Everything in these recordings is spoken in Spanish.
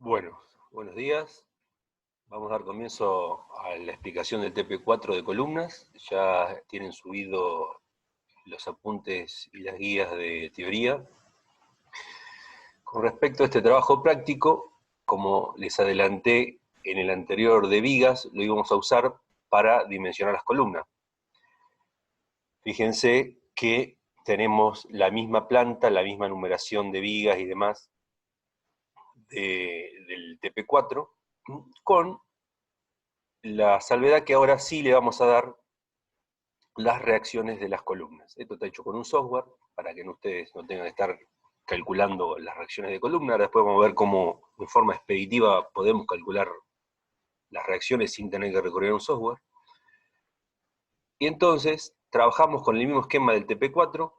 Bueno, buenos días. Vamos a dar comienzo a la explicación del TP4 de columnas. Ya tienen subido los apuntes y las guías de teoría. Con respecto a este trabajo práctico, como les adelanté en el anterior de vigas, lo íbamos a usar para dimensionar las columnas. Fíjense que tenemos la misma planta, la misma numeración de vigas y demás del TP4, con la salvedad que ahora sí le vamos a dar las reacciones de las columnas. Esto está hecho con un software, para que ustedes no tengan que estar calculando las reacciones de columna. Ahora después vamos a ver cómo en forma expeditiva podemos calcular las reacciones sin tener que recurrir a un software. Y entonces trabajamos con el mismo esquema del TP4.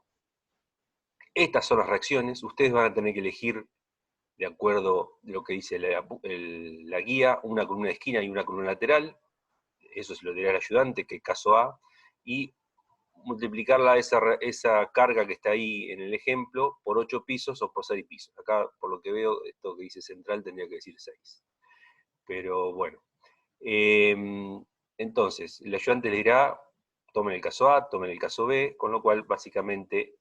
Estas son las reacciones. Ustedes van a tener que elegir, de acuerdo a lo que dice la guía, una columna de esquina y una columna lateral. Eso se lo dirá el ayudante, que es caso A, y multiplicarla esa carga que está ahí en el ejemplo por 8 pisos o por 6 pisos. Acá, por lo que veo, esto que dice central tendría que decir 6. Pero bueno. Entonces, el ayudante le dirá, tomen el caso A, tomen el caso B, con lo cual básicamente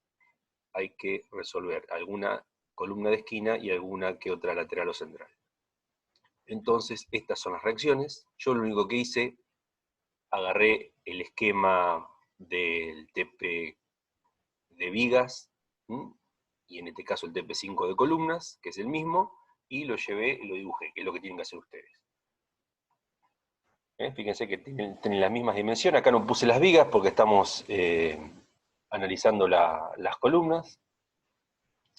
hay que resolver alguna columna de esquina y alguna que otra lateral o central. Entonces, estas son las reacciones. Yo lo único que hice, agarré el esquema del TP de vigas, y en este caso el TP5 de columnas, que es el mismo, y lo llevé y lo dibujé, que es lo que tienen que hacer ustedes. Fíjense que tienen las mismas dimensiones. Acá no puse las vigas porque estamos analizando las columnas.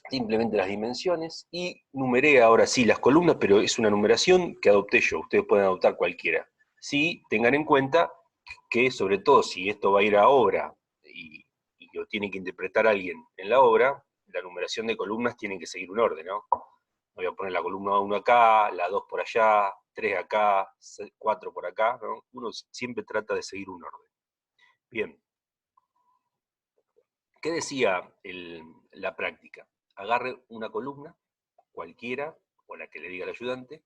Simplemente las dimensiones, y numeré ahora sí las columnas, pero es una numeración que adopté yo. Ustedes pueden adoptar cualquiera. Sí, tengan en cuenta que, sobre todo si esto va a ir a obra y lo tiene que interpretar alguien en la obra, la numeración de columnas tiene que seguir un orden, ¿no? Voy a poner la columna 1 acá, la 2 por allá, 3 acá, 4 por acá, ¿no? Uno siempre trata de seguir un orden. Bien. ¿Qué decía la práctica? Agarre una columna, cualquiera, o la que le diga el ayudante.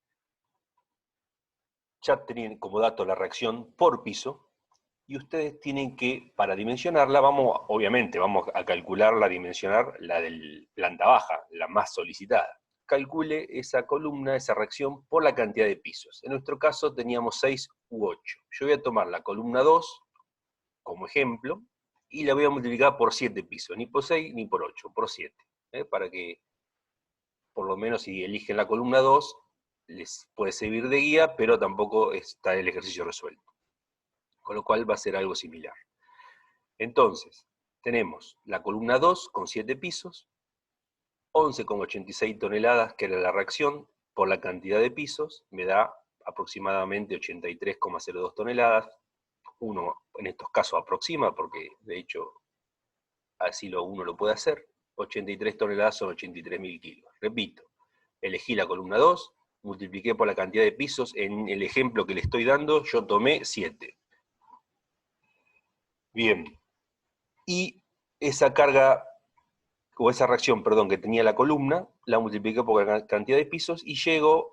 Ya tienen como dato la reacción por piso, y ustedes tienen que, para dimensionarla, obviamente vamos a calcularla, dimensionar la de planta baja, la más solicitada. Calcule esa columna, esa reacción, por la cantidad de pisos. En nuestro caso teníamos 6 u 8. Yo voy a tomar la columna 2 como ejemplo, y la voy a multiplicar por 7 pisos, ni por 6 ni por 8, por 7. Para que, por lo menos si eligen la columna 2, les puede servir de guía, pero tampoco está el ejercicio resuelto. Con lo cual va a ser algo similar. Entonces, tenemos la columna 2 con 7 pisos, 11,86 toneladas, que era la reacción, por la cantidad de pisos, me da aproximadamente 83,02 toneladas. Uno en estos casos aproxima, porque de hecho así uno lo puede hacer. 83 toneladas son 83.000 kilos. Repito, elegí la columna 2, multipliqué por la cantidad de pisos. En el ejemplo que le estoy dando, yo tomé 7. Bien. Y esa carga, o esa reacción, perdón, que tenía la columna, la multipliqué por la cantidad de pisos y llego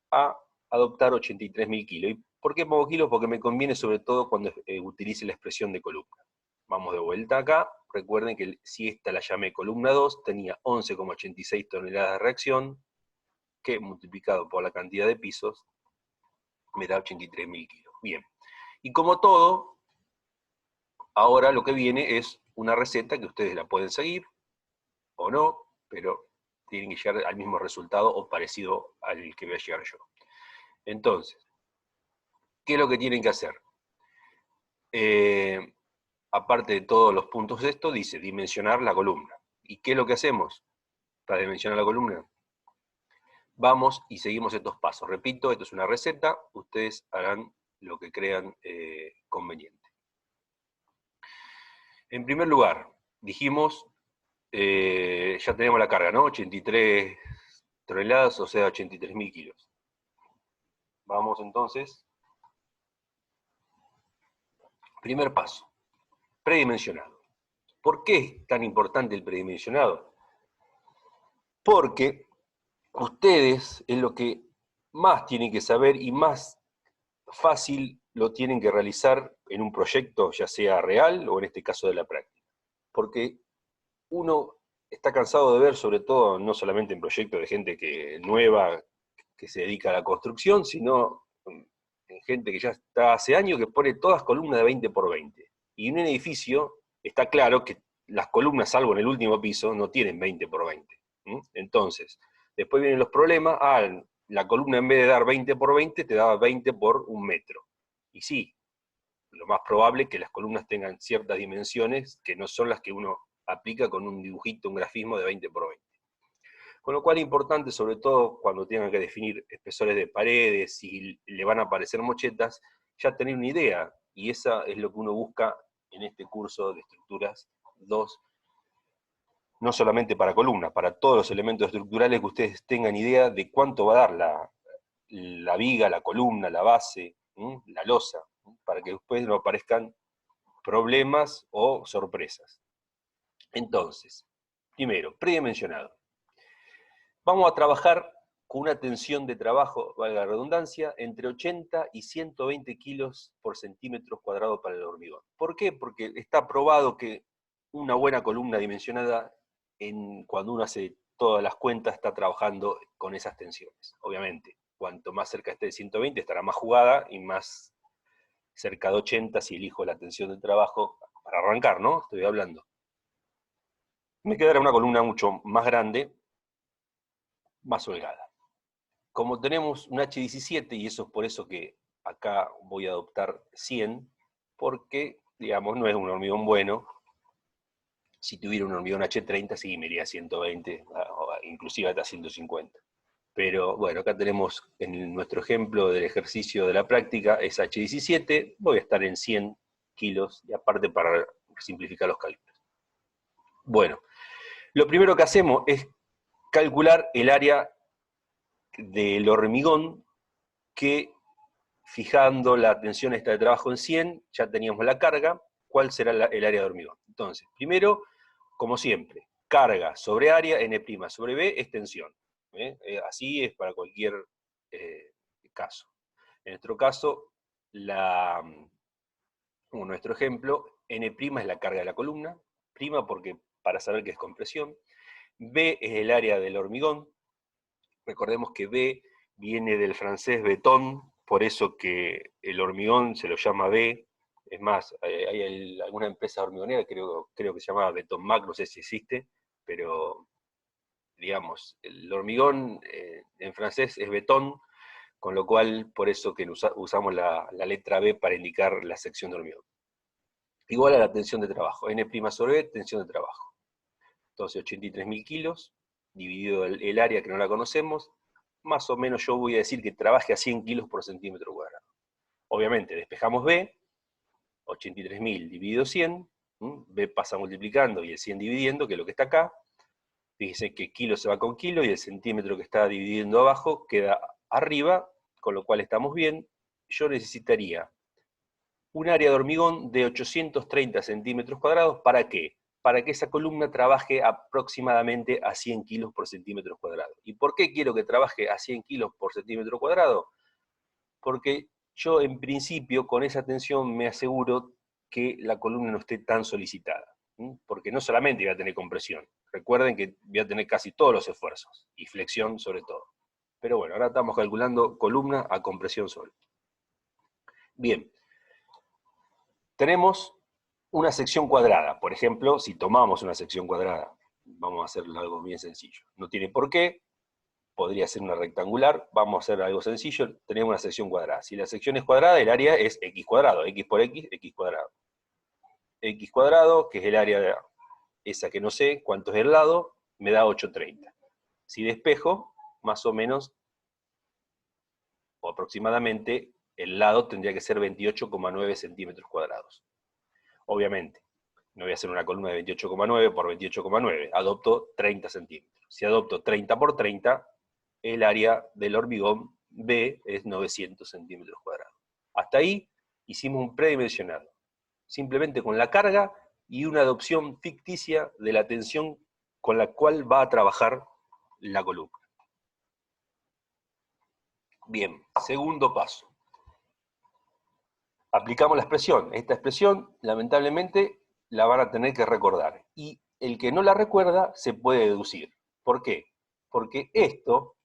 a adoptar 83.000 kilos. ¿Y por qué pongo kilos? Porque me conviene sobre todo cuando utilice la expresión de columna. Vamos de vuelta acá. Recuerden que si esta la llamé columna 2, tenía 11,86 toneladas de reacción, que multiplicado por la cantidad de pisos, me da 83.000 kilos. Bien. Y como todo, ahora lo que viene es una receta que ustedes la pueden seguir, o no, pero tienen que llegar al mismo resultado o parecido al que voy a llegar yo. Entonces, ¿qué es lo que tienen que hacer? Aparte de todos los puntos de esto, dice dimensionar la columna. ¿Y qué es lo que hacemos para dimensionar la columna? Vamos y seguimos estos pasos. Repito, esto es una receta, ustedes harán lo que crean conveniente. En primer lugar, dijimos, ya tenemos la carga, ¿no? 83 toneladas, o sea, 83.000 kilos. Vamos entonces. Primer paso, predimensionado. ¿Por qué es tan importante el predimensionado? Porque ustedes es lo que más tienen que saber y más fácil lo tienen que realizar en un proyecto, ya sea real o en este caso de la práctica. Porque uno está cansado de ver, sobre todo, no solamente en proyectos de gente nueva, que se dedica a la construcción, sino en gente que ya está hace años, que pone todas columnas de 20 por 20. Y en un edificio está claro que las columnas, salvo en el último piso, no tienen 20 por 20. Entonces, después vienen los problemas, la columna en vez de dar 20 por 20, te da 20 por 1 metro. Y sí, lo más probable es que las columnas tengan ciertas dimensiones que no son las que uno aplica con un dibujito, un grafismo de 20 por 20. Con lo cual es importante, sobre todo cuando tengan que definir espesores de paredes, si le van a aparecer mochetas, ya tener una idea, y esa es lo que uno busca en este curso de estructuras 2, no solamente para columnas, para todos los elementos estructurales, que ustedes tengan idea de cuánto va a dar la viga, la columna, la base, la losa, para que después no aparezcan problemas o sorpresas. Entonces, primero, predimensionado. Vamos a trabajar con una tensión de trabajo, valga la redundancia, entre 80 y 120 kilos por centímetro cuadrado para el hormigón. ¿Por qué? Porque está probado que una buena columna dimensionada, cuando uno hace todas las cuentas, está trabajando con esas tensiones. Obviamente, cuanto más cerca esté de 120, estará más jugada, y más cerca de 80 si elijo la tensión de trabajo para arrancar, ¿no? Estoy hablando. Me quedará una columna mucho más grande, más holgada. Como tenemos un H17, y eso es por eso que acá voy a adoptar 100, porque, digamos, no es un hormigón bueno. Si tuviera un hormigón H30, sí, me iría a 120, inclusive hasta 150. Pero bueno, acá tenemos en nuestro ejemplo del ejercicio de la práctica, es H17, voy a estar en 100 kilos, y aparte para simplificar los cálculos. Bueno, lo primero que hacemos es calcular el área del hormigón, que fijando la tensión esta de trabajo en 100, ya teníamos la carga. ¿Cuál será el área de hormigón? Entonces, primero, como siempre, carga sobre área, N' sobre B es tensión. Así es para cualquier caso. En nuestro caso, como nuestro ejemplo, N' es la carga de la columna, prima porque para saber qué es compresión, B es el área del hormigón. Recordemos que B viene del francés betón, por eso que el hormigón se lo llama B. Es más, hay alguna empresa hormigonera, creo que se llama Betonmac, no sé si existe, pero digamos, el hormigón en francés es betón, con lo cual por eso que usamos la letra B para indicar la sección de hormigón. Igual a la tensión de trabajo, N' sobre B, tensión de trabajo. Entonces 83.000 kilos, dividido el área que no la conocemos, más o menos yo voy a decir que trabaje a 100 kilos por centímetro cuadrado. Obviamente, despejamos B, 83.000 dividido 100, B pasa multiplicando y el 100 dividiendo, que es lo que está acá. Fíjense que kilo se va con kilo y el centímetro que está dividiendo abajo queda arriba, con lo cual estamos bien. Yo necesitaría un área de hormigón de 830 centímetros cuadrados. ¿Para qué? Para que esa columna trabaje aproximadamente a 100 kilos por centímetro cuadrado. ¿Y por qué quiero que trabaje a 100 kilos por centímetro cuadrado? Porque yo en principio con esa tensión me aseguro que la columna no esté tan solicitada. Porque no solamente voy a tener compresión, recuerden que voy a tener casi todos los esfuerzos, y flexión sobre todo. Pero bueno, ahora estamos calculando columna a compresión sobre. Bien, tenemos una sección cuadrada. Por ejemplo, si tomamos una sección cuadrada, vamos a hacer algo bien sencillo. No tiene por qué, podría ser una rectangular, vamos a hacer algo sencillo, tenemos una sección cuadrada. Si la sección es cuadrada, el área es x cuadrado, x por x, x cuadrado. X cuadrado, que es el área esa que no sé cuánto es el lado, me da 830. Si despejo, más o menos, o aproximadamente, el lado tendría que ser 28,9 centímetros cuadrados. Obviamente, no voy a hacer una columna de 28,9 por 28,9, adopto 30 centímetros. Si adopto 30 por 30, el área del hormigón B es 900 centímetros cuadrados. Hasta ahí hicimos un predimensionado, simplemente con la carga y una adopción ficticia de la tensión con la cual va a trabajar la columna. Bien, segundo paso. Aplicamos la expresión. Esta expresión, lamentablemente, la van a tener que recordar. Y el que no la recuerda se puede deducir. ¿Por qué? Porque esto,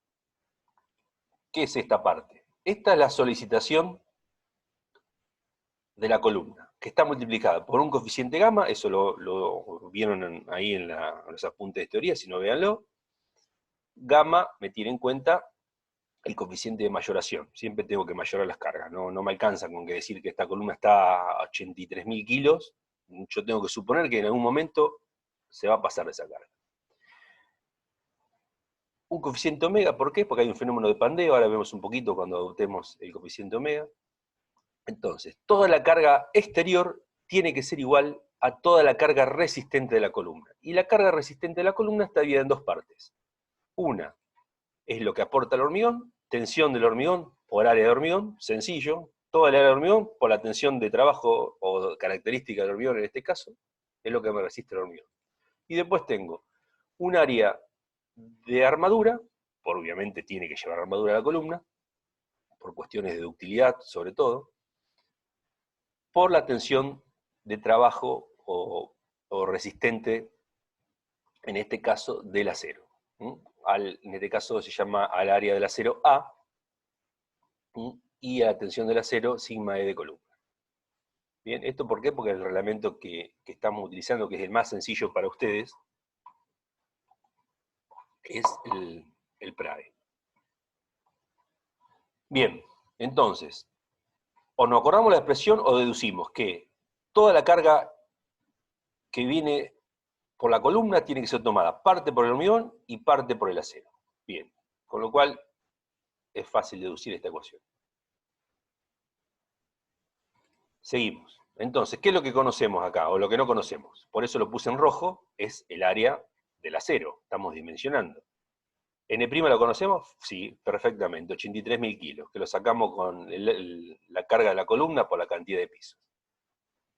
¿qué es esta parte? Esta es la solicitación de la columna, que está multiplicada por un coeficiente gamma, eso lo vieron ahí en los apuntes de teoría, si no véanlo. Gamma me tiene en cuenta el coeficiente de mayoración. Siempre tengo que mayorar las cargas. No me alcanza con que decir que esta columna está a 83.000 kilos. Yo tengo que suponer que en algún momento se va a pasar de esa carga. Un coeficiente omega, ¿por qué? Porque hay un fenómeno de pandeo, ahora vemos un poquito cuando adoptemos el coeficiente omega. Entonces, toda la carga exterior tiene que ser igual a toda la carga resistente de la columna. Y la carga resistente de la columna está dividida en dos partes. Una es lo que aporta el hormigón, tensión del hormigón por área de hormigón, sencillo. Toda el área de hormigón por la tensión de trabajo o característica del hormigón en este caso, es lo que me resiste el hormigón. Y después tengo un área de armadura, por obviamente tiene que llevar armadura a la columna, por cuestiones de ductilidad sobre todo, por la tensión de trabajo o resistente, en este caso, del acero. En este caso se llama al área del acero A, y a la tensión del acero sigma E de columna. Bien, ¿esto por qué? Porque el reglamento que estamos utilizando, que es el más sencillo para ustedes, es el PRAE. Bien, entonces, o nos acordamos la expresión o deducimos que toda la carga que viene por la columna tiene que ser tomada parte por el hormigón y parte por el acero. Bien, con lo cual es fácil deducir esta ecuación. Seguimos. Entonces, ¿qué es lo que conocemos acá o lo que no conocemos? Por eso lo puse en rojo, es el área del acero, estamos dimensionando. ¿N' lo conocemos? Sí, perfectamente, 83.000 kilos, que lo sacamos con la carga de la columna por la cantidad de pisos.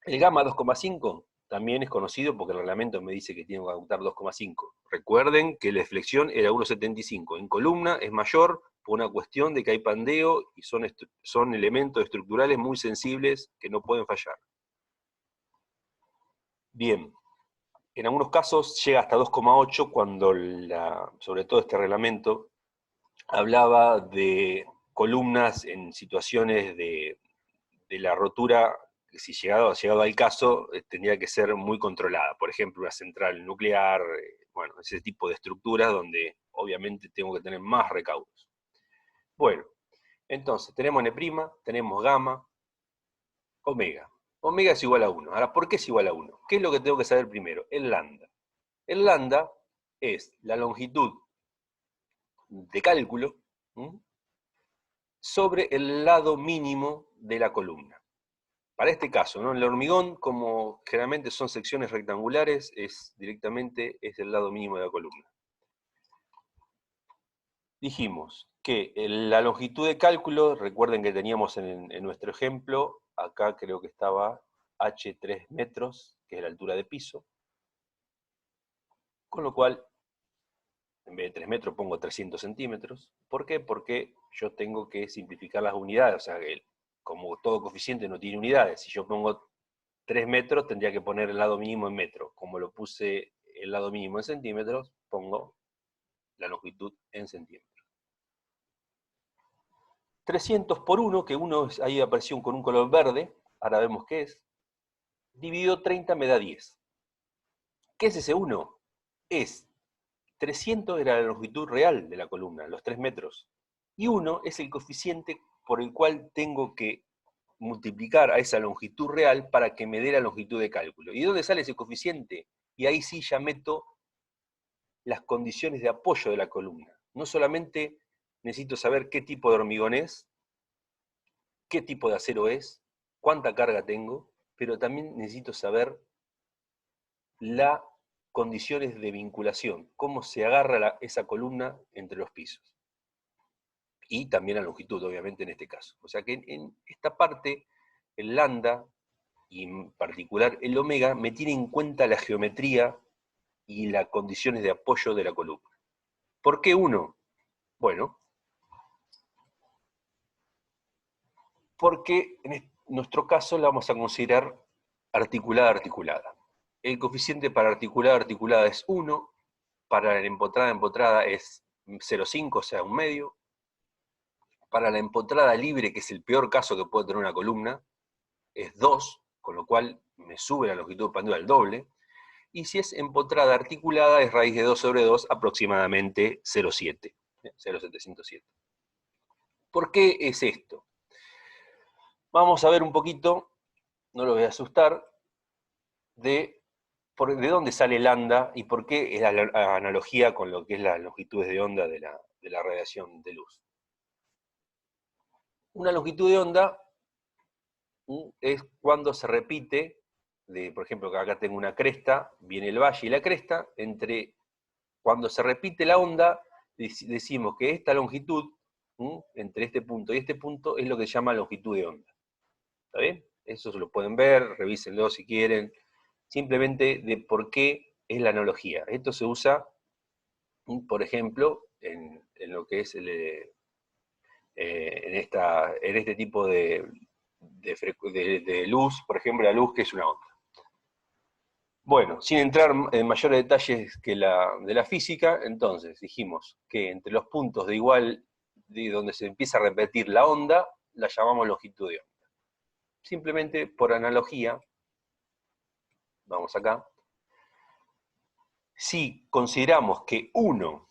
El gamma 2,5 también es conocido porque el reglamento me dice que tiene que adoptar 2,5. Recuerden que la flexión era 1,75. En columna es mayor por una cuestión de que hay pandeo y son elementos estructurales muy sensibles que no pueden fallar. Bien, en algunos casos llega hasta 2,8 cuando, sobre todo este reglamento, hablaba de columnas en situaciones de la rotura, que si llegado al caso, tendría que ser muy controlada. Por ejemplo, una central nuclear, bueno, ese tipo de estructuras donde obviamente tengo que tener más recaudos. Bueno, entonces tenemos N', tenemos gamma, omega. Omega es igual a 1. Ahora, ¿por qué es igual a 1? ¿Qué es lo que tengo que saber primero? El lambda. El lambda es la longitud de cálculo sobre el lado mínimo de la columna. Para este caso, ¿no? El hormigón, como generalmente son secciones rectangulares, directamente es el lado mínimo de la columna. Dijimos que la longitud de cálculo, recuerden que teníamos en nuestro ejemplo, acá creo que estaba H3 metros, que es la altura de piso, con lo cual, en vez de 3 metros pongo 300 centímetros. ¿Por qué? Porque yo tengo que simplificar las unidades, o sea, como todo coeficiente no tiene unidades, si yo pongo 3 metros tendría que poner el lado mínimo en metro. Como lo puse el lado mínimo en centímetros, pongo la longitud en centímetros. 300 por 1, que 1 ahí apareció con un color verde, ahora vemos qué es, dividido 30 me da 10. ¿Qué es ese 1? 300 era la longitud real de la columna, los 3 metros. Y 1 es el coeficiente por el cual tengo que multiplicar a esa longitud real para que me dé la longitud de cálculo. ¿Y de dónde sale ese coeficiente? Y ahí sí ya meto las condiciones de apoyo de la columna. No solamente necesito saber qué tipo de hormigón es, qué tipo de acero es, cuánta carga tengo, pero también necesito saber las condiciones de vinculación, cómo se agarra esa columna entre los pisos. Y también la longitud, obviamente, en este caso. O sea que en esta parte, el lambda, y en particular el omega, me tiene en cuenta la geometría y las condiciones de apoyo de la columna. ¿Por qué 1? Bueno, porque en nuestro caso la vamos a considerar articulada. El coeficiente para articulada es 1, para la empotrada es 0,5, o sea, un medio. Para la empotrada libre, que es el peor caso que puede tener una columna, es 2, con lo cual me sube la longitud de pandeo al doble. Y si es empotrada articulada, es raíz de 2 sobre 2, aproximadamente 0,7, 0,707. ¿Por qué es esto? Vamos a ver un poquito, no lo voy a asustar, de dónde sale lambda y por qué es la analogía con lo que es las longitudes de onda de la radiación de luz. Una longitud de onda es cuando se repite, por ejemplo, que acá tengo una cresta, viene el valle y la cresta, cuando se repite la onda, decimos que esta longitud, entre este punto y este punto, es lo que se llama longitud de onda. ¿Está bien? Eso se lo pueden ver, revísenlo si quieren, simplemente de por qué es la analogía. Esto se usa, por ejemplo, en lo que es en este tipo de luz, por ejemplo, la luz que es una onda. Bueno, sin entrar en mayores detalles que de la física, entonces dijimos que entre los puntos de donde se empieza a repetir la onda, la llamamos longitud de onda. Simplemente por analogía, vamos acá, si consideramos que 1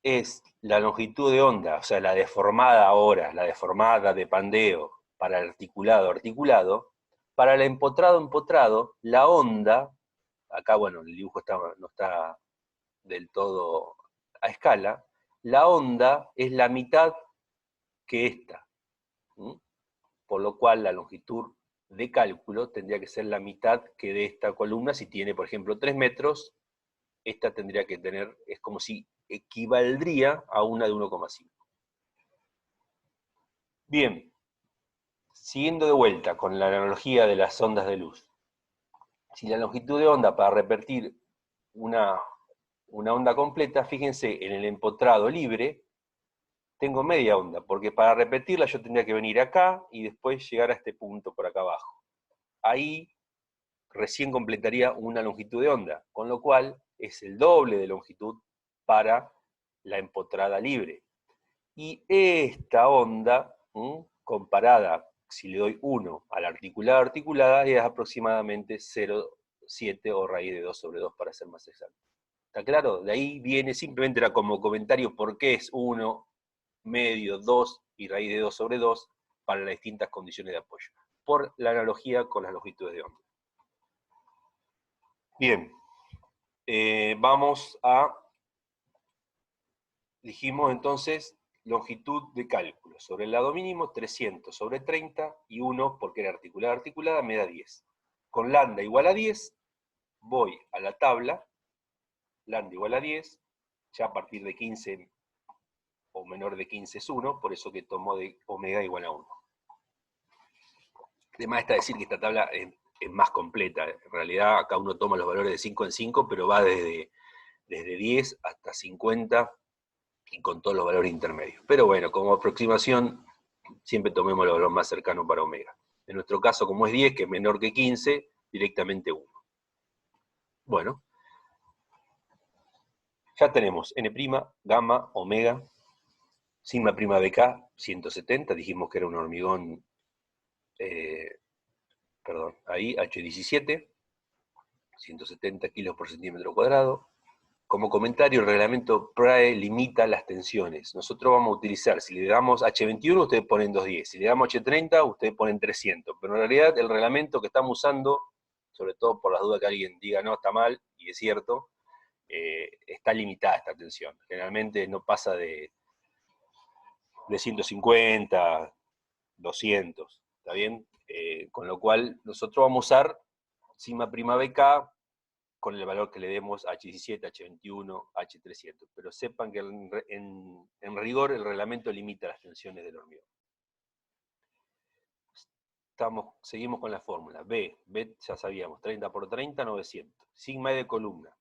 es la longitud de onda, o sea, la deformada ahora, la deformada de pandeo para el articulado, para el empotrado, la onda, acá bueno, el dibujo no está del todo a escala, la onda es la mitad que esta, por lo cual la longitud de cálculo tendría que ser la mitad que de esta columna. Si tiene, por ejemplo, 3 metros, esta tendría que tener, es como si equivaldría a una de 1,5. Bien, siguiendo de vuelta con la analogía de las ondas de luz. Si la longitud de onda para repetir una onda completa, fíjense, en el empotrado libre, tengo media onda, porque para repetirla yo tendría que venir acá y después llegar a este punto por acá abajo. Ahí recién completaría una longitud de onda, con lo cual es el doble de longitud para la empotrada libre. Y esta onda, comparada, si le doy 1 a la articulada, es aproximadamente 0,7 o raíz de 2 sobre 2 para ser más exacto. ¿Está claro? De ahí viene, simplemente era como comentario por qué es 1, medio, 2 y raíz de 2 sobre 2 para las distintas condiciones de apoyo, por la analogía con las longitudes de onda. Bien, vamos a, dijimos entonces, longitud de cálculo. Sobre el lado mínimo, 300 sobre 30, y 1, porque era articulada, me da 10. Con lambda igual a 10, voy a la tabla, lambda igual a 10, ya a partir de 15 o menor de 15 es 1, por eso que tomo de omega igual a 1. Además está decir que esta tabla es más completa. En realidad acá uno toma los valores de 5 en 5, pero va desde 10 hasta 50 y con todos los valores intermedios. Pero bueno, como aproximación, siempre tomemos el valor más cercano para omega. En nuestro caso, como es 10, que es menor que 15, directamente 1. Bueno, ya tenemos n', gamma, omega, sigma prima BK, 170, dijimos que era un hormigón, ahí, H17, 170 kilos por centímetro cuadrado. Como comentario, el reglamento PRAE limita las tensiones. Nosotros vamos a utilizar, si le damos H21, ustedes ponen 210. Si le damos H30, ustedes ponen 300. Pero en realidad el reglamento que estamos usando, sobre todo por las dudas que alguien diga, no, está mal, y es cierto, está limitada esta tensión. Generalmente no pasa de 150, 200, ¿está bien? Con lo cual, nosotros vamos a usar sigma prima BK con el valor que le demos H17, H21, H300. Pero sepan que en rigor el reglamento limita las tensiones del hormigón. Seguimos con la fórmula. B ya sabíamos, 30 por 30, 900. Sigma E de columna.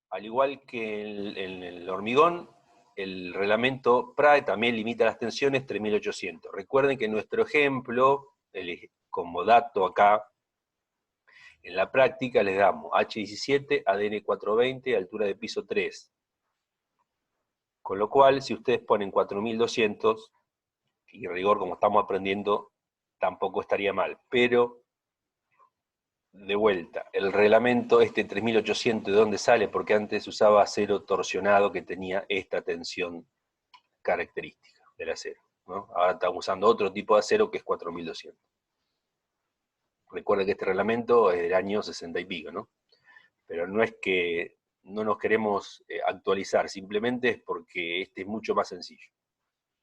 Al igual que en el hormigón, el reglamento PRAE también limita las tensiones 3800. Recuerden que nuestro ejemplo, como dato acá, en la práctica les damos H17, ADN 420, altura de piso 3. Con lo cual, si ustedes ponen 4200, y rigor como estamos aprendiendo, tampoco estaría mal. Pero, de vuelta, el reglamento, 3800, ¿de dónde sale? Porque antes usaba acero torsionado que tenía esta tensión característica del acero, ¿no? Ahora estamos usando otro tipo de acero que es 4200. Recuerden que este reglamento es del año 60 y pico, ¿no? Pero no es que no nos queremos actualizar, simplemente es porque este es mucho más sencillo.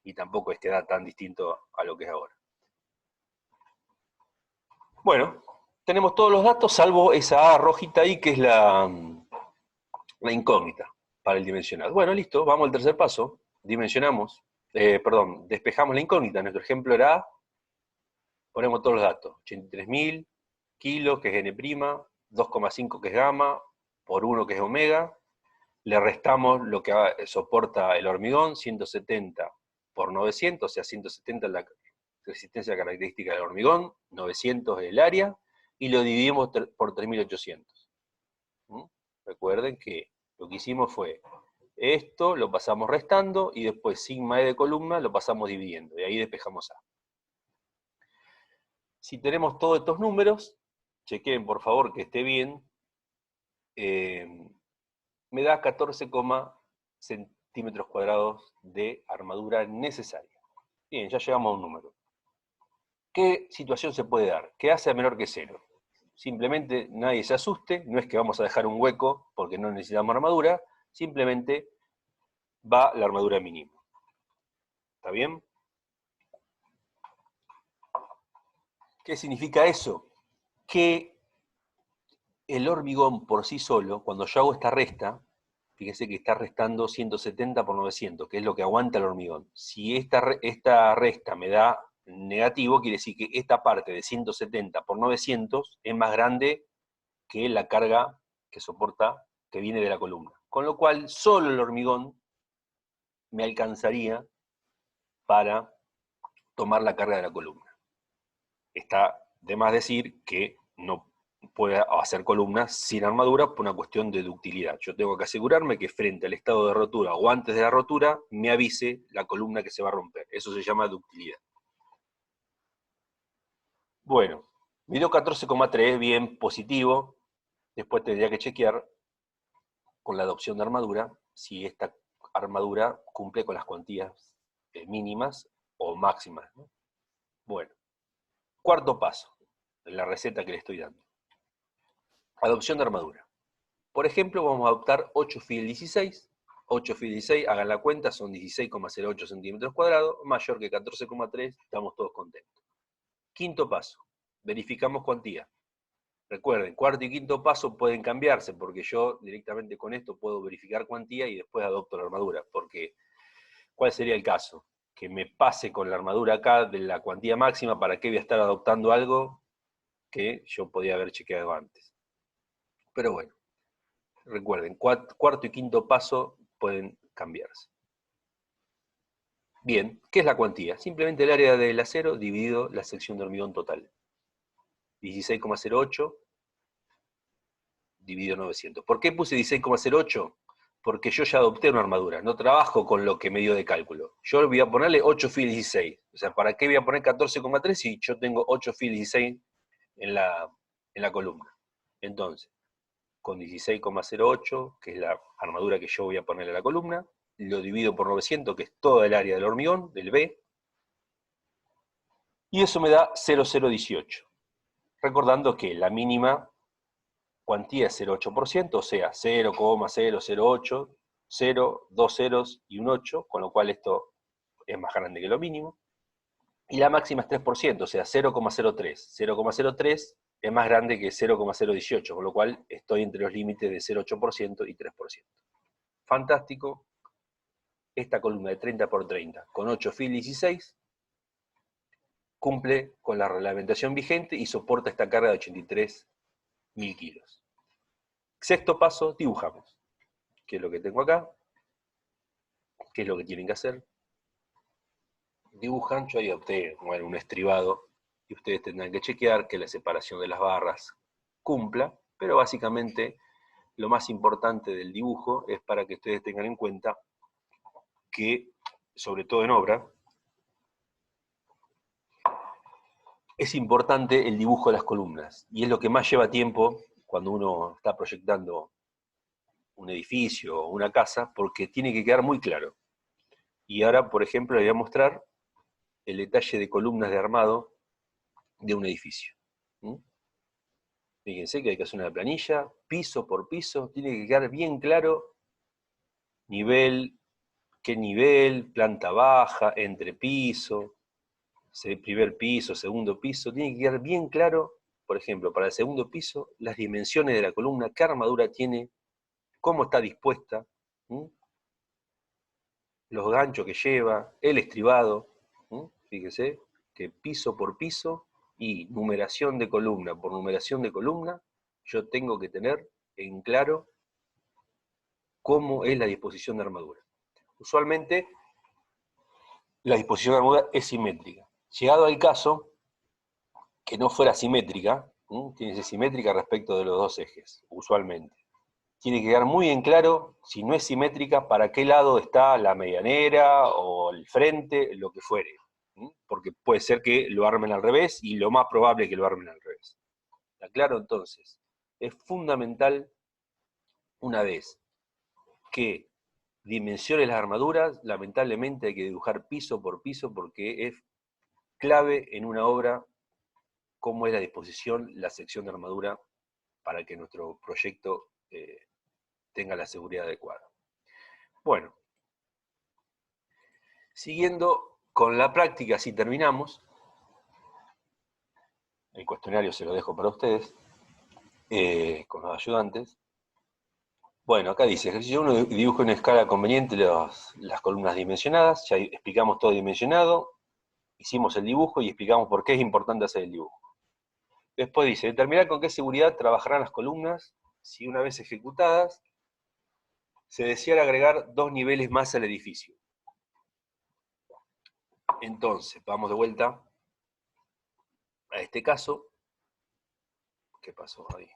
Y tampoco es que da tan distinto a lo que es ahora. Bueno, tenemos todos los datos, salvo esa A rojita ahí, que es la incógnita para el dimensional. Bueno, listo, vamos al tercer paso. Dimensionamos, despejamos la incógnita. Nuestro ejemplo era A, ponemos todos los datos. 83.000 kilos, que es N', 2,5 que es gamma, por 1 que es omega, le restamos lo que soporta el hormigón, 170 por 900, o sea, 170 es la resistencia característica del hormigón, 900 es el área, y lo dividimos por 3800. Recuerden que lo que hicimos fue, esto lo pasamos restando, y después sigma E de columna lo pasamos dividiendo, y ahí despejamos A. Si tenemos todos estos números, chequen por favor que esté bien, me da 14, centímetros cuadrados de armadura necesaria. Bien, ya llegamos a un número. ¿Qué situación se puede dar? ¿Qué hace a menor que 0? Simplemente nadie se asuste, no es que vamos a dejar un hueco porque no necesitamos armadura, simplemente va la armadura mínima. ¿Está bien? ¿Qué significa eso? Que el hormigón por sí solo, cuando yo hago esta resta, fíjese que está restando 170 por 900, que es lo que aguanta el hormigón. Si esta resta me da negativo, quiere decir que esta parte de 170 por 900 es más grande que la carga que soporta, que viene de la columna. Con lo cual, solo el hormigón me alcanzaría para tomar la carga de la columna. Está de más decir que no puede hacer columnas sin armadura por una cuestión de ductilidad. Yo tengo que asegurarme que frente al estado de rotura o antes de la rotura me avise la columna que se va a romper. Eso se llama ductilidad. Bueno, me dio 14,3, bien positivo. Después tendría que chequear con la adopción de armadura si esta armadura cumple con las cuantías mínimas o máximas, ¿no? Bueno, cuarto paso en la receta que le estoy dando. Adopción de armadura. Por ejemplo, vamos a adoptar 8 fil 16. 8 fil 16, hagan la cuenta, son 16,08 centímetros cuadrados, mayor que 14,3, estamos todos contentos. Quinto paso, verificamos cuantía. Recuerden, cuarto y quinto paso pueden cambiarse, porque yo directamente con esto puedo verificar cuantía y después adopto la armadura, porque ¿cuál sería el caso? Que me pase con la armadura acá de la cuantía máxima, ¿para qué voy a estar adoptando algo que yo podía haber chequeado antes? Pero bueno, recuerden, cuarto y quinto paso pueden cambiarse. Bien, ¿qué es la cuantía? Simplemente el área del acero dividido la sección de hormigón total. 16,08 dividido 900. ¿Por qué puse 16,08? Porque yo ya adopté una armadura, no trabajo con lo que me dio de cálculo. Yo voy a ponerle 8 fil 16. O sea, ¿para qué voy a poner 14,3 si yo tengo 8 fil 16 en la columna? Entonces, con 16,08, que es la armadura que yo voy a ponerle a la columna, lo divido por 900, que es toda el área del hormigón, del B, y eso me da 0,018. Recordando que la mínima cuantía es 0,8%, o sea, 0,008, 0, 2 ceros y un 8, con lo cual esto es más grande que lo mínimo. Y la máxima es 3%, o sea, 0,03. 0,03 es más grande que 0,018, con lo cual estoy entre los límites de 0,8% y 3%. Fantástico. Esta columna de 30 por 30 con 8 fil 16 cumple con la reglamentación vigente y soporta esta carga de 83.000 kilos. Sexto paso, dibujamos. Que es lo que tengo acá. ¿Qué es lo que tienen que hacer? Dibujan, yo ahí opté, bueno, un estribado, y ustedes tendrán que chequear que la separación de las barras cumpla, pero básicamente lo más importante del dibujo es para que ustedes tengan en cuenta que, sobre todo en obra, es importante el dibujo de las columnas, y es lo que más lleva tiempo cuando uno está proyectando un edificio o una casa, porque tiene que quedar muy claro. Y ahora, por ejemplo, les voy a mostrar el detalle de columnas de armado de un edificio. Fíjense que hay que hacer una planilla, piso por piso, tiene que quedar bien claro nivel, qué nivel, planta baja, entrepiso, primer piso, segundo piso, tiene que quedar bien claro, por ejemplo, para el segundo piso, las dimensiones de la columna, qué armadura tiene, cómo está dispuesta, los ganchos que lleva, el estribado, fíjese que piso por piso y numeración de columna por numeración de columna, yo tengo que tener en claro cómo es la disposición de armadura. Usualmente la disposición de armadura es simétrica. Llegado al caso que no fuera simétrica, tiene que ser simétrica respecto de los dos ejes, usualmente. Tiene que quedar muy en claro, si no es simétrica, para qué lado está la medianera o el frente, lo que fuere. Porque puede ser que lo armen al revés y lo más probable es que lo armen al revés. ¿Está claro? Entonces, es fundamental, una vez que dimensiones las armaduras, lamentablemente hay que dibujar piso por piso porque es clave en una obra cómo es la disposición, la sección de armadura para que nuestro proyecto tenga la seguridad adecuada. Bueno, siguiendo con la práctica, si terminamos, el cuestionario se lo dejo para ustedes, con los ayudantes. Bueno, acá dice, ejercicio 1, dibujo en escala conveniente las columnas dimensionadas, ya explicamos todo dimensionado, hicimos el dibujo y explicamos por qué es importante hacer el dibujo. Después dice, determinar con qué seguridad trabajarán las columnas si una vez ejecutadas se deseara agregar 2 niveles más al edificio. Entonces, vamos de vuelta a este caso. ¿Qué pasó ahí?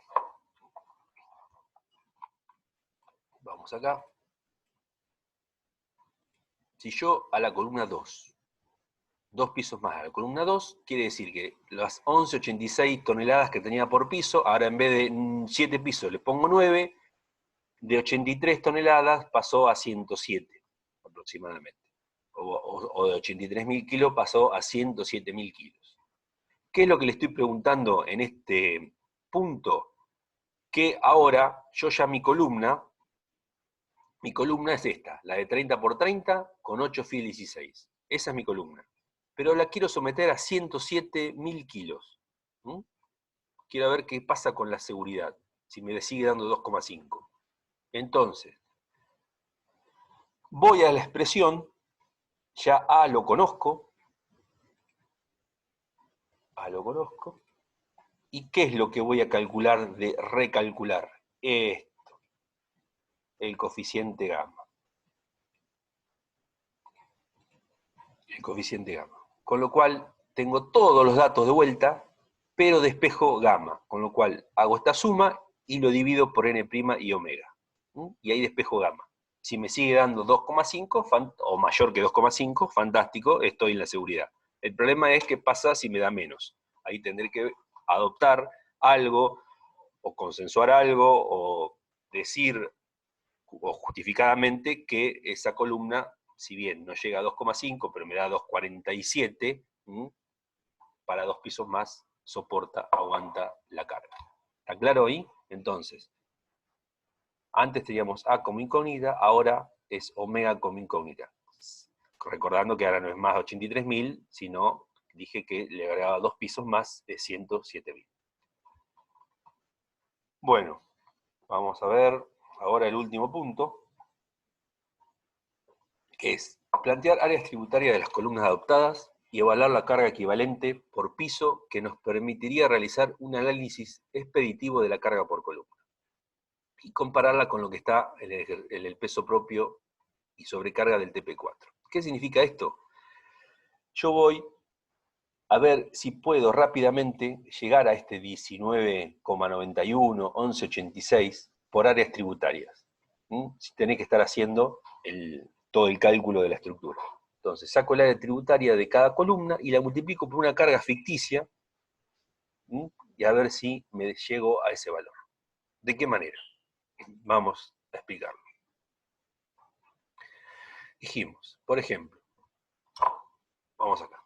Vamos acá. Si yo a la columna 2, 2 pisos más a la columna 2, quiere decir que las 11,86 toneladas que tenía por piso, ahora en vez de 7 pisos le pongo 9, de 83 toneladas pasó a 107 aproximadamente. O de 83.000 kilos pasó a 107.000 kilos. ¿Qué es lo que le estoy preguntando en este punto? Que ahora yo ya mi columna es esta, la de 30 por 30 con 8 fil 16. Esa es mi columna. Pero la quiero someter a 107.000 kilos. Quiero ver qué pasa con la seguridad, si me sigue dando 2,5. Entonces, voy a la expresión, ya A lo conozco, ¿y qué es lo que voy a calcular de recalcular? Esto, el coeficiente gamma. El coeficiente gamma. Con lo cual, tengo todos los datos de vuelta, pero despejo gamma, con lo cual hago esta suma y lo divido por n' y omega. Y ahí despejo gamma. Si me sigue dando 2,5 o mayor que 2,5, fantástico, estoy en la seguridad. El problema es qué pasa si me da menos. Ahí tendré que adoptar algo, o consensuar algo, o decir o justificadamente que esa columna, si bien no llega a 2,5, pero me da 2,47, para 2 pisos más soporta, aguanta la carga. ¿Está claro ahí? Entonces, antes teníamos A como incógnita, ahora es omega como incógnita. Recordando que ahora no es más de 83.000, sino dije que le agregaba 2 pisos más de 107.000. Bueno, vamos a ver ahora el último punto, que es plantear áreas tributarias de las columnas adoptadas y evaluar la carga equivalente por piso que nos permitiría realizar un análisis expeditivo de la carga por columna y compararla con lo que está en el peso propio y sobrecarga del TP4. ¿Qué significa esto? Yo voy a ver si puedo rápidamente llegar a este 19,91, 11,86 por áreas tributarias. Si tenés que estar haciendo todo el cálculo de la estructura. Entonces, saco el área tributaria de cada columna y la multiplico por una carga ficticia y a ver si me llego a ese valor. ¿De qué manera? Vamos a explicarlo. Dijimos, por ejemplo, vamos acá.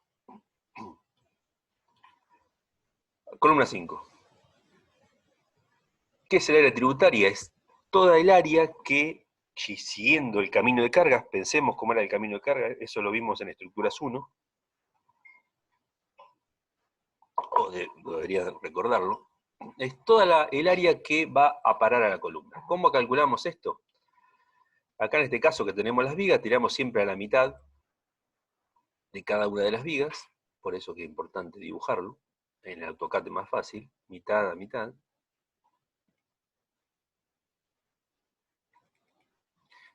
Columna 5. ¿Qué es el área tributaria? Es toda el área que, siguiendo el camino de cargas, pensemos cómo era el camino de carga, eso lo vimos en estructuras 1, o debería recordarlo, es toda el área que va a parar a la columna. ¿Cómo calculamos esto? Acá en este caso que tenemos las vigas, tiramos siempre a la mitad de cada una de las vigas, por eso que es importante dibujarlo, en el AutoCAD es más fácil, mitad a mitad.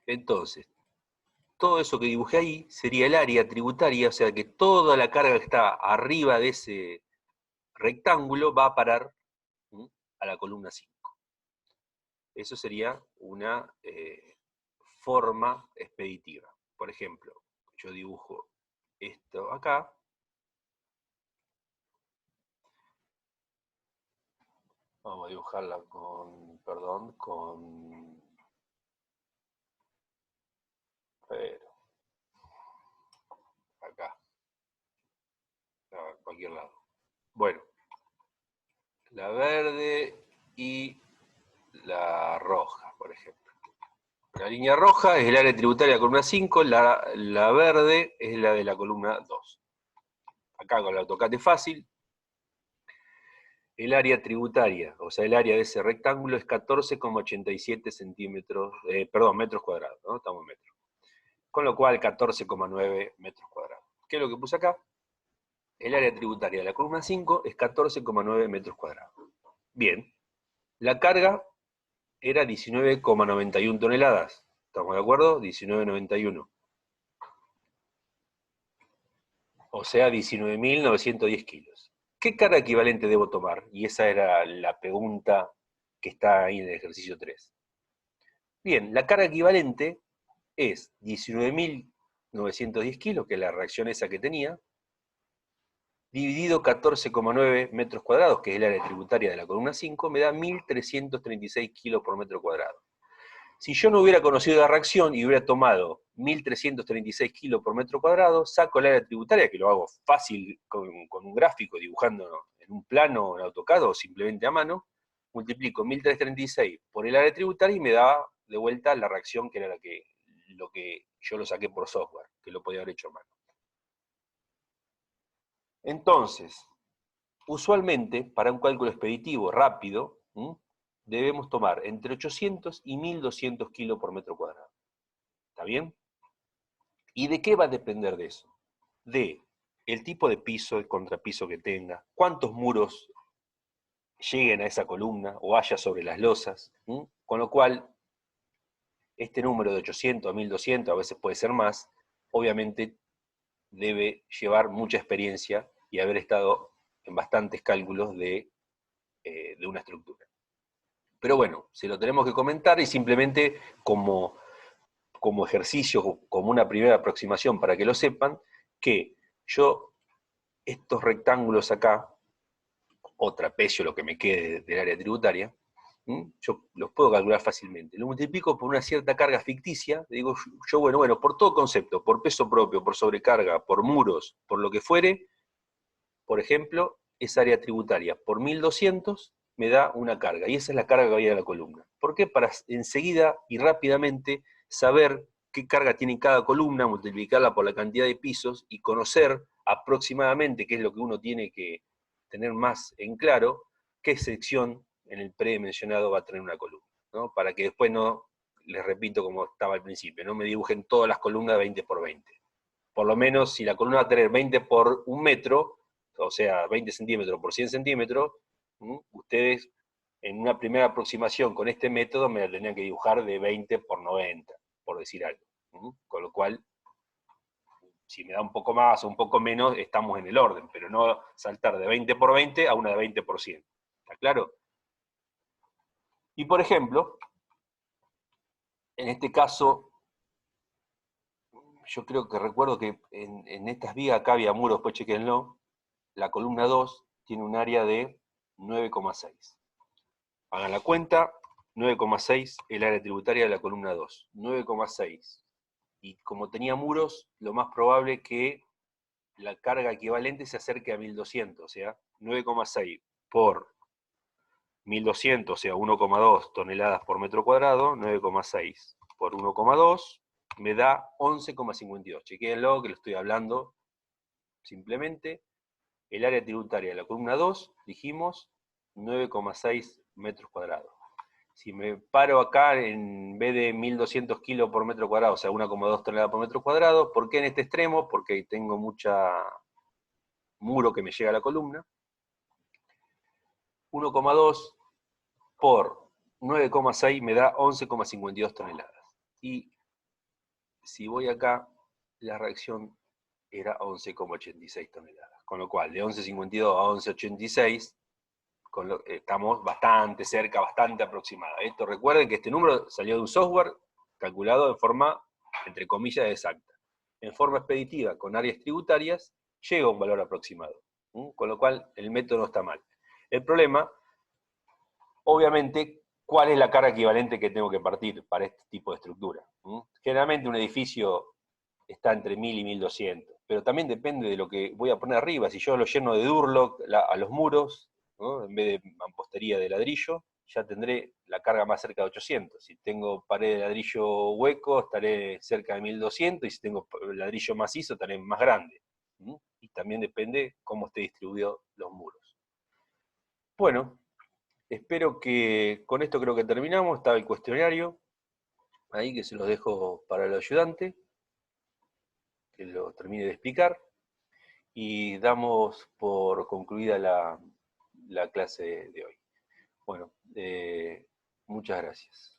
Entonces, todo eso que dibujé ahí sería el área tributaria, o sea que toda la carga que está arriba de ese rectángulo va a parar a la columna 5. Eso sería una forma expeditiva. Por ejemplo, yo dibujo esto acá. Vamos a dibujarla con, perdón, con... acá, a cualquier lado. Bueno, la verde y la roja, por ejemplo. La línea roja es el área tributaria de la columna 5, la verde es la de la columna 2. Acá con el AutoCAD es fácil. El área tributaria, o sea, el área de ese rectángulo es 14,87 metros cuadrados, ¿no? Estamos en metros. Con lo cual, 14,9 metros cuadrados. ¿Qué es lo que puse acá? El área tributaria de la columna 5 es 14,9 metros cuadrados. Bien. La carga era 19,91 toneladas. ¿Estamos de acuerdo? 19,91. O sea, 19.910 kilos. ¿Qué carga equivalente debo tomar? Y esa era la pregunta que está ahí en el ejercicio 3. Bien, la carga equivalente es 19.910 kilos, que es la reacción esa que tenía, dividido 14,9 metros cuadrados, que es el área tributaria de la columna 5, me da 1.336 kilos por metro cuadrado. Si yo no hubiera conocido la reacción y hubiera tomado 1.336 kilos por metro cuadrado, saco el área tributaria, que lo hago fácil con un gráfico, dibujando en un plano, en AutoCAD o simplemente a mano, multiplico 1.336 por el área tributaria y me da de vuelta la reacción que era lo que yo lo saqué por software, que lo podía haber hecho a mano. Entonces, usualmente, para un cálculo expeditivo rápido, debemos tomar entre 800 y 1.200 kilos por metro cuadrado. ¿Está bien? ¿Y de qué va a depender de eso? De el tipo de piso, el contrapiso que tenga, cuántos muros lleguen a esa columna o haya sobre las losas, con lo cual este número de 800 a 1.200, a veces puede ser más, obviamente debe llevar mucha experiencia y haber estado en bastantes cálculos de una estructura. Pero bueno, se lo tenemos que comentar y simplemente como ejercicio, como una primera aproximación para que lo sepan, que yo estos rectángulos acá, o trapecio, lo que me quede del área tributaria, yo los puedo calcular fácilmente. Lo multiplico por una cierta carga ficticia, digo yo, bueno, por todo concepto, por peso propio, por sobrecarga, por muros, por lo que fuere, por ejemplo, esa área tributaria por 1.200 me da una carga, y esa es la carga que va a ir a la columna. ¿Por qué? Para enseguida y rápidamente saber qué carga tiene cada columna, multiplicarla por la cantidad de pisos y conocer aproximadamente, qué es lo que uno tiene que tener más en claro, qué sección en el premencionado va a tener una columna, ¿no? Para que después no, les repito como estaba al principio, no me dibujen todas las columnas 20 por 20. Por lo menos, si la columna va a tener 20 por 1 metro, o sea, 20 centímetros por 100 centímetros, ustedes en una primera aproximación con este método me la tendrían que dibujar de 20 por 90, por decir algo. Con lo cual, si me da un poco más o un poco menos, estamos en el orden, pero no saltar de 20 por 20 a una de 20%. ¿Está claro? Y por ejemplo, en este caso, yo creo que recuerdo que en estas vigas acá había muros, después chequenlo, la columna 2 tiene un área de 9,6. Hagan la cuenta, 9,6 el área tributaria de la columna 2, 9,6. Y como tenía muros, lo más probable que la carga equivalente se acerque a 1200, o sea, 9,6 por 1200, o sea, 1,2 toneladas por metro cuadrado, 9,6 por 1,2, me da 11,52. Chequéenlo, que lo estoy hablando simplemente. El área tributaria de la columna 2, dijimos, 9,6 metros cuadrados. Si me paro acá, en vez de 1200 kilos por metro cuadrado, o sea, 1,2 toneladas por metro cuadrado, ¿por qué en este extremo? Porque tengo mucha muro que me llega a la columna. 1,2 por 9,6 me da 11,52 toneladas. Y si voy acá, la reacción era 11,86 toneladas. Con lo cual, de 11,52 a 11,86, estamos bastante cerca, bastante aproximada. Esto, recuerden que este número salió de un software calculado de forma, entre comillas, exacta. En forma expeditiva, con áreas tributarias, llega a un valor aproximado. Con lo cual, el método no está mal. El problema, obviamente, ¿cuál es la carga equivalente que tengo que partir para este tipo de estructura? Generalmente un edificio está entre 1000 y 1200, pero también depende de lo que voy a poner arriba. Si yo lo lleno de Durlock a los muros, ¿no?, en vez de mampostería de ladrillo, ya tendré la carga más cerca de 800. Si tengo pared de ladrillo hueco, estaré cerca de 1200, y si tengo ladrillo macizo, estaré más grande. Y también depende cómo esté distribuido los muros. Bueno, espero que con esto creo que terminamos. Está el cuestionario ahí, que se los dejo para el ayudante, que lo termine de explicar, y damos por concluida la clase de hoy. Bueno, muchas gracias.